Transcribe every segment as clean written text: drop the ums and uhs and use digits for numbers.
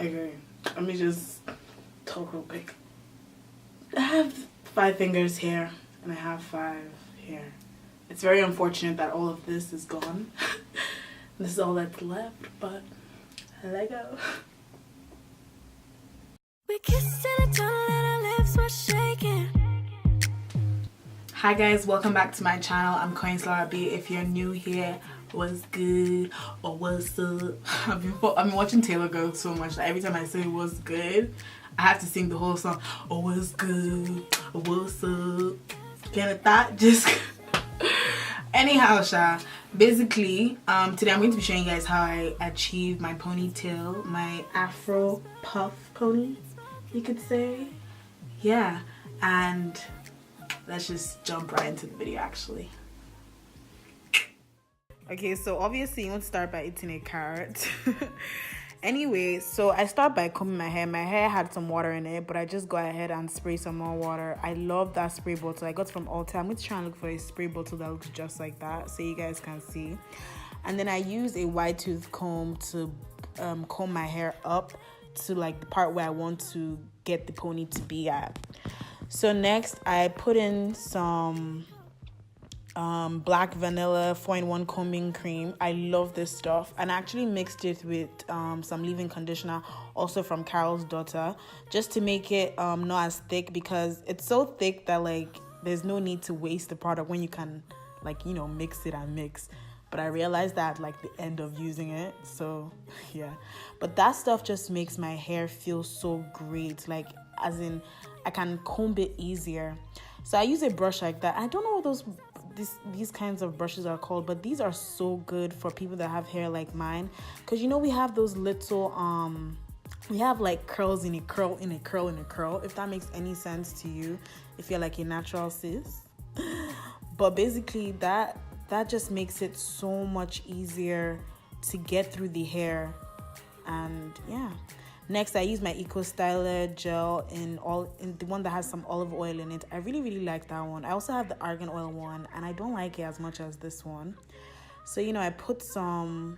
Okay, let me just talk real quick. I have 5 fingers here and I have 5 here. It's very unfortunate that all of this is gone. This is all that's left, but let go. We kissed in a tunnel and our lips were shaking. Hi guys, welcome back to my channel. I'm itskylabi. If you're new here, what's good or what's up? I've been watching Taylor Go so much that every time I say what's good, I have to sing the whole song. Oh, what's good or what's up? Can't that just anyhow, Sha. Basically, today I'm going to be showing you guys how I achieved my ponytail, my Afropuff pony, you could say. Yeah, and let's just jump right into the video actually. Okay, so obviously you want to start by eating a carrot. Anyway, so I start by combing my hair. My hair had some water in it, but I just go ahead and spray some more water. I love that spray bottle. I got it from Ulta. I'm going to try and look for a spray bottle that looks just like that so you guys can see. And then I use a wide tooth comb to comb my hair up to like the part where I want to get the pony to be at. So next I put in some black vanilla 4-in-1 combing cream. I love this stuff, and I actually mixed it with some leave-in conditioner also from Carol's Daughter, just to make it not as thick, because it's so thick that like there's no need to waste the product when you can, like, you know, mix it and mix. But I realized that like the end of using it, so yeah. But that stuff just makes my hair feel so great, like as in I can comb it easier. So I use a brush like that. I don't know what these kinds of brushes are called, but these are so good for people that have hair like mine, because you know we have those little we have like curls in a curl in a curl in a curl, if that makes any sense to you, if you're like a natural sis. But basically that just makes it so much easier to get through the hair. And yeah, next I use my itskylabi gel in the one that has some olive oil in it. I really like that one. I also have the argan oil one, and I don't like it as much as this one. So you know, I put some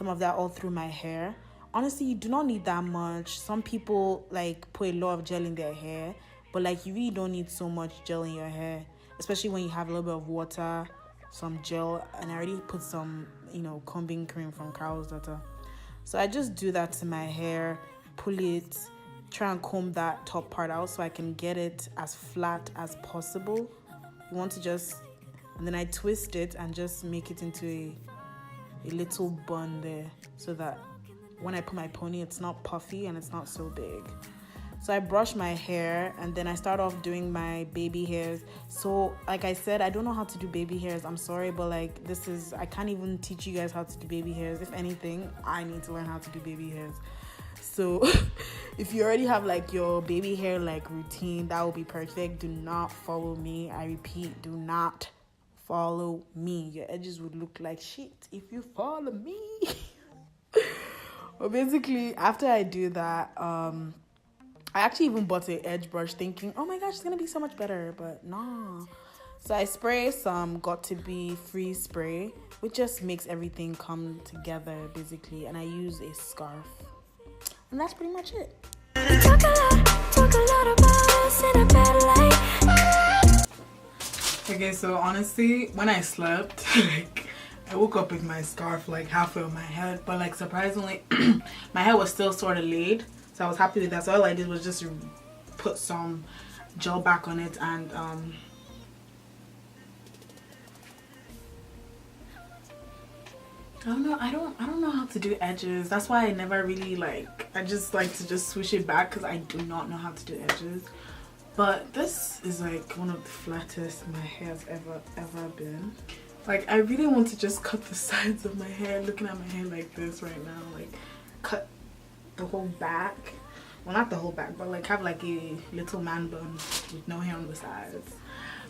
of that all through my hair. Honestly, you do not need that much. Some people like put a lot of gel in their hair, but like you really don't need so much gel in your hair, especially when you have a little bit of water, some gel, and I already put some, you know, combing cream from Carol's Daughter. So I just do that to my hair, pull it, try and comb that top part out so I can get it as flat as possible. You want to just, and then I twist it and just make it into a little bun there, so that when I put my pony, it's not puffy and it's not so big. So I brush my hair, and then I start off doing my baby hairs. So like I said, I don't know how to do baby hairs. I'm sorry, but like I can't even teach you guys how to do baby hairs. If anything, I need to learn how to do baby hairs. So if you already have like your baby hair like routine, that will be perfect. Do not follow me. I repeat, do not follow me. Your edges would look like shit if you follow me. Well, basically after I do that, I actually even bought an edge brush thinking, oh my gosh, it's gonna be so much better, but no. So I spray some Got To Be freeze spray, which just makes everything come together basically, and I use a scarf. And that's pretty much it. Okay, so honestly, when I slept, like I woke up with my scarf like halfway on my head, but like surprisingly, my hair was still sort of laid. So I was happy with that. So all I did was just put some gel back on it, and I don't know how to do edges. That's why I never really like, I just like to just switch it back because I do not know how to do edges. But this is like one of the flattest my hair has ever been. Like I really want to just cut the sides of my hair, looking at my hair like this right now, like cut the whole back. Well, not the whole back, but like have like a little man bun with no hair on the sides.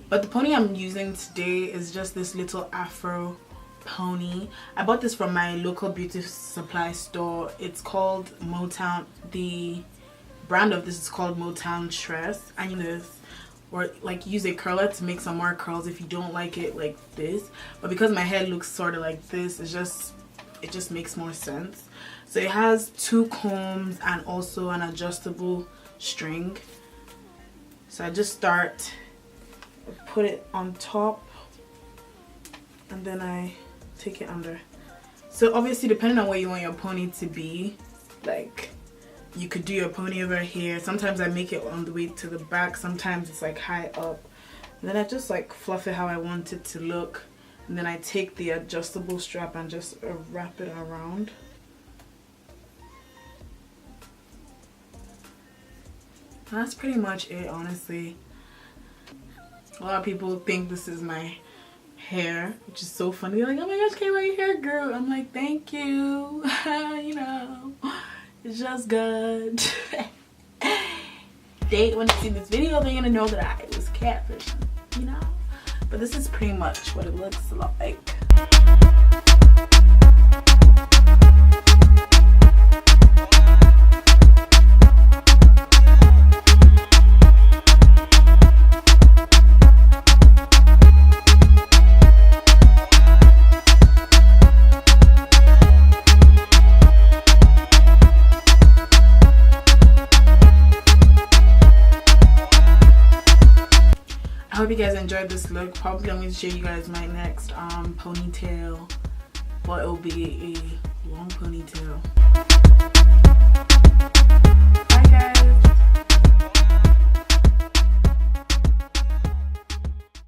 But the pony I'm using today is just this little afro pony. I bought this from my local beauty supply store. It's called Motown. The brand of this is called Motown Tress, and you know this, or like use a curler to make some more curls if you don't like it like this. But because my hair looks sort of like this, it just makes more sense. So it has 2 combs and also an adjustable string. So I just start, put it on top, and then I take it under. So obviously, depending on where you want your pony to be, like you could do your pony over here. Sometimes I make it on the way to the back, sometimes it's like high up. And then I just like fluff it how I want it to look. And then I take the adjustable strap and just wrap it around. That's pretty much it, honestly. A lot of people think this is my hair, which is so funny. They're like, oh my gosh, Kay, why your hair grew? I'm like, thank you. You know, it's just good. When you see this video, they're gonna know that I was catfishing, you know? But this is pretty much what it looks like. I hope you guys enjoyed this look. Probably I'm going to show you guys my next ponytail, but it'll be a long ponytail.